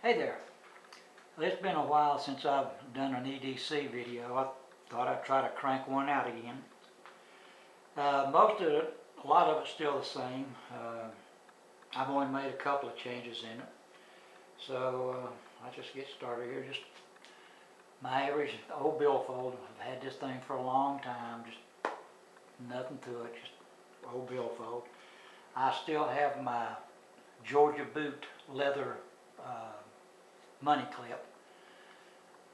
Hey there. Well, it's been a while since I've done an EDC video. I thought I'd try to crank one out again. Most of it, a lot of it's still the same. I've only made a couple of changes in it. So I'll just get started here. Just my average old billfold. I've had this thing for a long time. Just nothing to it. Just old billfold. I still have my Georgia boot leather money clip.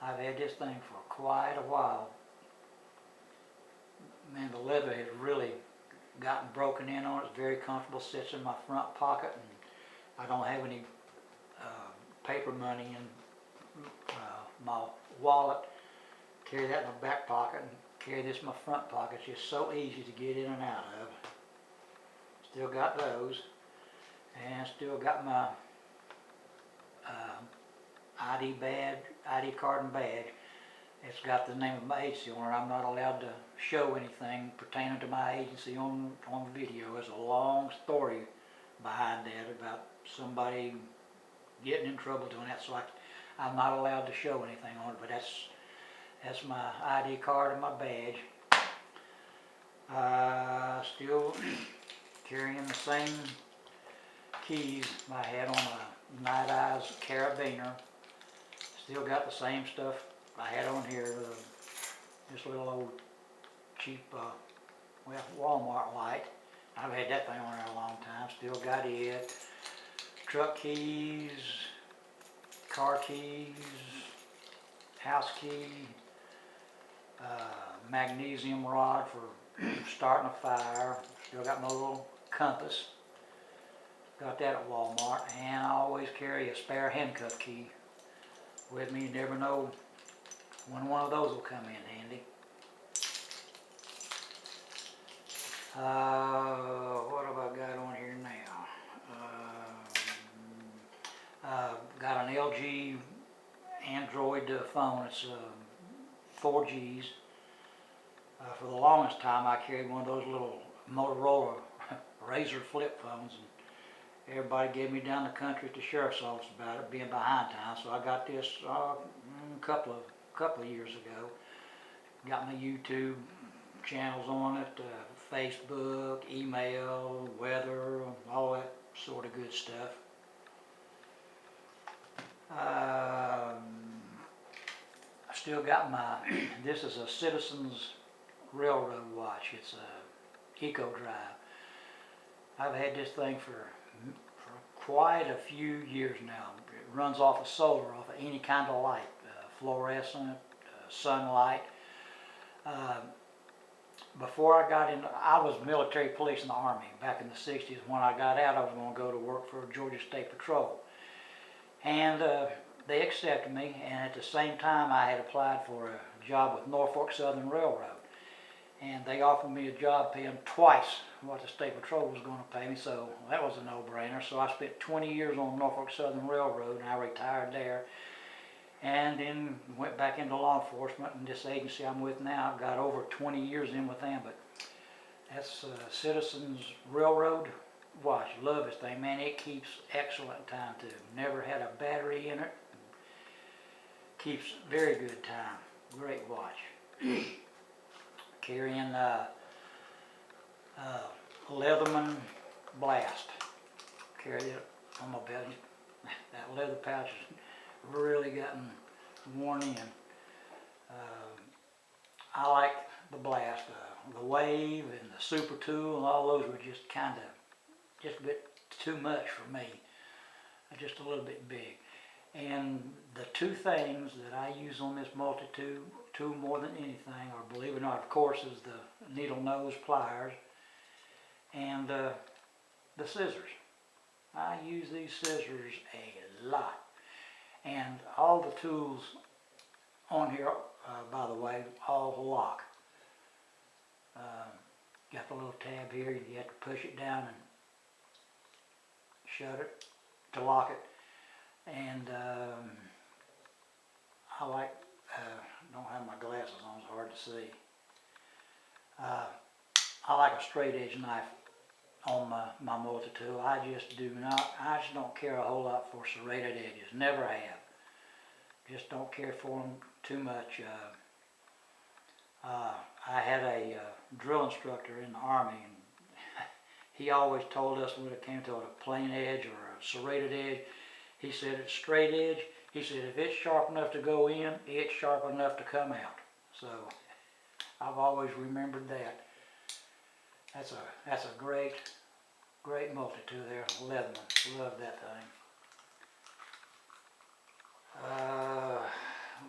I've had this thing for quite a while. Man, the leather has really gotten broken in on it. It's very comfortable. Sits in my front pocket, and I don't have any paper money in my wallet. Carry that in my back pocket and carry this in my front pocket. It's just so easy to get in and out of. Still got those, and still got my ID card and badge. It's got the name of my agency on it. I'm not allowed to show anything pertaining to my agency on video. There's a long story behind that about somebody getting in trouble doing that, so I'm not allowed to show anything on it, but that's my ID card and my badge. Still carrying the same keys I had on a Night Eyes carabiner. Still got the same stuff I had on here. This little old cheap Walmart light. I've had that thing on there a long time. Still got it. Truck keys, car keys, house key, magnesium rod for starting a fire. Still got my little compass. Got that at Walmart, and I always carry a spare handcuff key with me. You never know when one of those will come in handy. What have I got on here now? Got an LG Android phone. It's 4Gs. For the longest time, I carried one of those little Motorola Razr flip phones, and everybody gave me down the country at the sheriff's office about it being behind time. So I got this a couple of years ago. Got my YouTube channels on it, Facebook, email, weather, all that sort of good stuff. I still got my, this is a Citizens Railroad watch. It's a Eco Drive. I've had this thing for quite a few years now. It runs off of solar, off of any kind of light, fluorescent, sunlight. Before I got in, I was military police in the Army back in the 60s. When I got out, I was going to go to work for Georgia State Patrol. And they accepted me, and at the same time I had applied for a job with Norfolk Southern Railroad. And they offered me a job paying twice what the State Patrol was going to pay me, so that was a no-brainer. So I spent 20 years on Norfolk Southern Railroad, and I retired there. And then went back into law enforcement, and this agency I'm with now, I've got over 20 years in with them. But that's Citizens Railroad watch. Love this thing, man. It keeps excellent time too. Never had a battery in it. Keeps very good time. Great watch. Carrying Leatherman Blast. Carry it on my belly. That leather pouch has really gotten worn in. I like the Blast. The Wave and the Super Tool and all those were just a bit too much for me. Just a little bit big. And the two things that I use on this Multitool more than anything, or believe it or not, of course, is the needle nose pliers and the scissors. I use these scissors a lot. And all the tools on here, by the way, all lock. Got the little tab here. You have to push it down and shut it to lock it. And I like, don't have my glasses on, it's hard to see. I like a straight edge knife on my multi-tool. I just don't care a whole lot for serrated edges, never have. Just don't care for them too much. I had a drill instructor in the Army, and he always told us when it came to a plain edge or a serrated edge, he said it's straight edge. He said if it's sharp enough to go in, it's sharp enough to come out. So I've always remembered that. That's a great multi-tool there, Leatherman. Love that thing.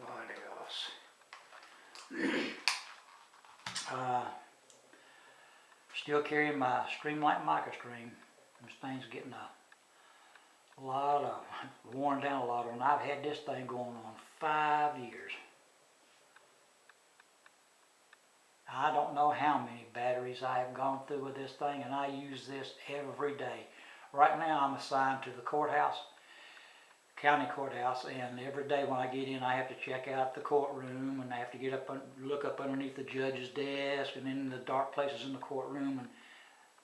What else? Still carrying my Streamlight Microstream. This thing's getting a lot of, worn down a lot on. I've had this thing going on 5 years. I don't know how many batteries I have gone through with this thing, and I use this every day. Right now I'm assigned to the courthouse, county courthouse, and every day when I get in I have to check out the courtroom, and I have to get up and look up underneath the judge's desk and in the dark places in the courtroom, and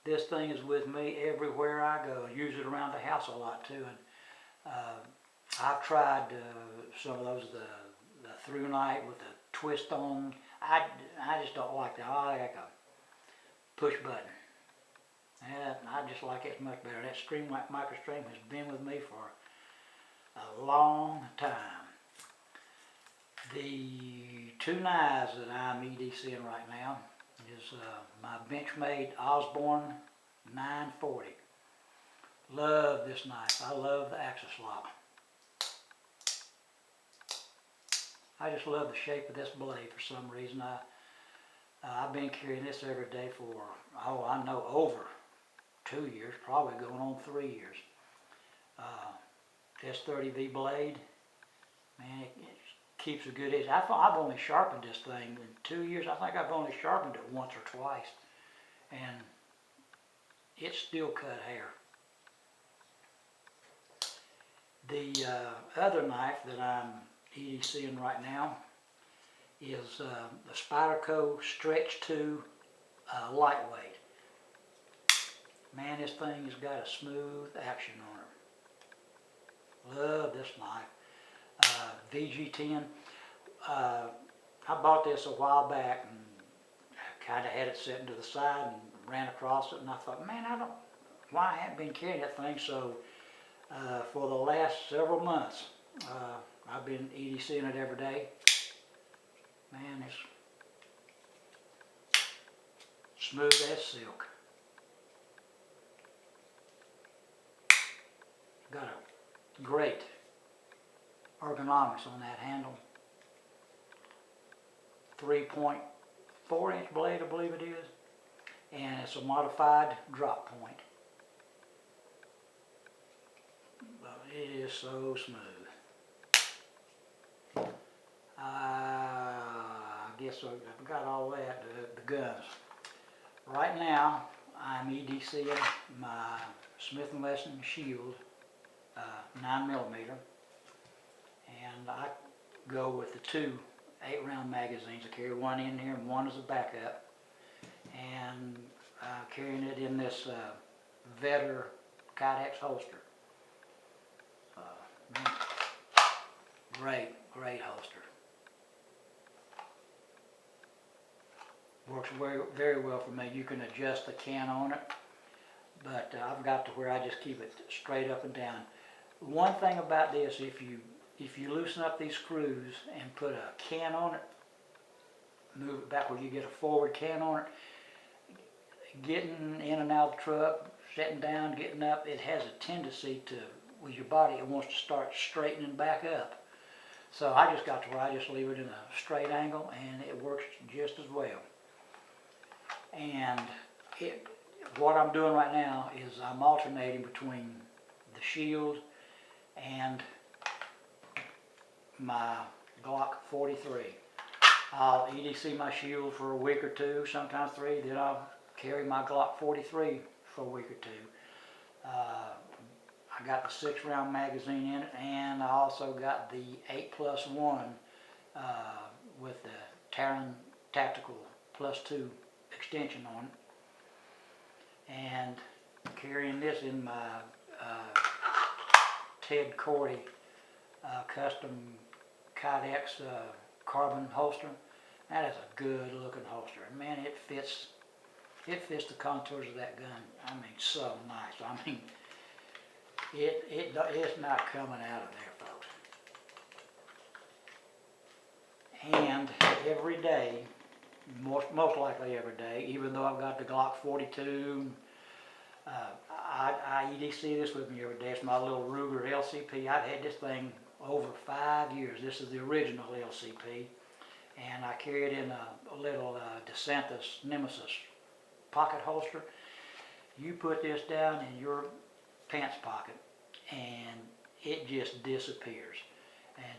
this thing is with me everywhere I go. I use it around the house a lot too, and I've tried some of those, the through night with the twist on. I just don't like that. I like a push button. And I just like it much better. That Streamlight Microstream has been with me for a long time. The two knives that I'm EDCing right now is my Benchmade Osborne 940. Love this knife. I love the axis lock. I just love the shape of this blade for some reason. I've been carrying this every day for, oh, I know over 2 years, probably going on 3 years. This 30V blade, man, it keeps a good edge. I've only sharpened this thing in 2 years. I think I've only sharpened it once or twice, and it's still cut hair. The other knife that I'm EDCing right now is the Spyderco Stretch 2 lightweight. Man, this thing has got a smooth action on it. Love this knife. VG10. I bought this a while back and kind of had it sitting to the side and ran across it, and I thought, man, why I haven't been carrying that thing. So for the last several months, I've been EDCing it every day. Man, it's smooth as silk. Got a great ergonomics on that handle. 3.4 inch blade, I believe it is. And it's a modified drop point. But it is so smooth. I guess I've got all that, the guns. Right now, I'm EDCing my Smith & Wesson Shield 9mm, and I go with the two 8-round magazines. I carry one in here and one as a backup, and carrying it in this Vetter Kydex holster. Great holster. Works very well for me. You can adjust the can on it, but I've got to where I just keep it straight up and down. One thing about this, if you loosen up these screws and put a can on it, move it back where you get a forward can on it, getting in and out of the truck, sitting down, getting up, it has a tendency to, with your body, it wants to start straightening back up. So I just got to where I just leave it in a straight angle, and it works just as well. And what I'm doing right now is I'm alternating between the Shield and my Glock 43. I'll EDC my Shield for a week or two, sometimes 3, then I'll carry my Glock 43 for a week or 2. I got the 6-round magazine in it, and I also got the 8+1 with the Terran Tactical +2 extension on it. And carrying this in my Ted Cordy custom Kydex carbon holster. That is a good looking holster. Man, it fits the contours of that gun. I mean, so nice. I mean, it's not coming out of there, folks. And every day, most likely every day, even though I've got the Glock 42, I EDC this with me every day. It's my little Ruger LCP. I've had this thing over 5 years. This is the original LCP. And I carry it in a little DeSantis Nemesis pocket holster. You put this down in your pants pocket and it just disappears. And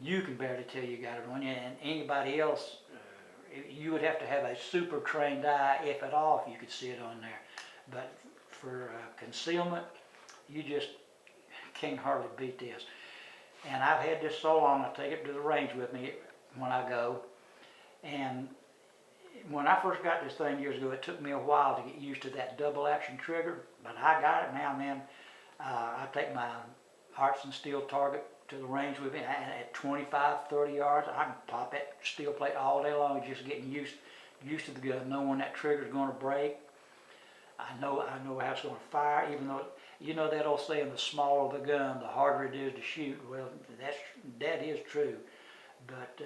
you can barely tell you got it on you, and anybody else, you would have to have a super trained eye, if at all, if you could see it on there. But for concealment, you just can't hardly beat this. And I've had this so long, I take it to the range with me when I go. And when I first got this thing years ago, it took me a while to get used to that double action trigger, but I got it now, man. I take my Arts and Steel target to the range with me, and at 25, 30 yards, I can pop that steel plate all day long, just getting used to the gun, knowing that trigger's going to break. I know how it's going to fire, even though, you know that old saying, the smaller the gun, the harder it is to shoot. Well, that is true, but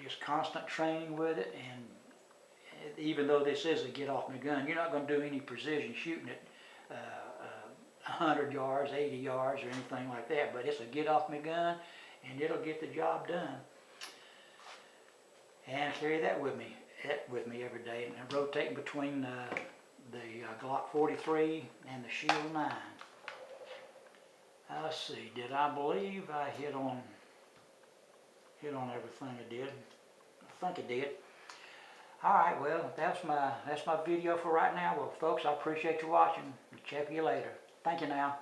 just constant training with it, and even though this is a get off my gun, you're not going to do any precision shooting it 100 yards, 80 yards, or anything like that, but it's a get off my gun, and it'll get the job done. And I carry that with me every day, and I'm rotating between the Glock 43 and the Shield 9. Let's see, I believe I hit on everything I did. I think I did. All right, well, that's my video for right now. Well, folks, I appreciate you watching. Check you later. Thank you now.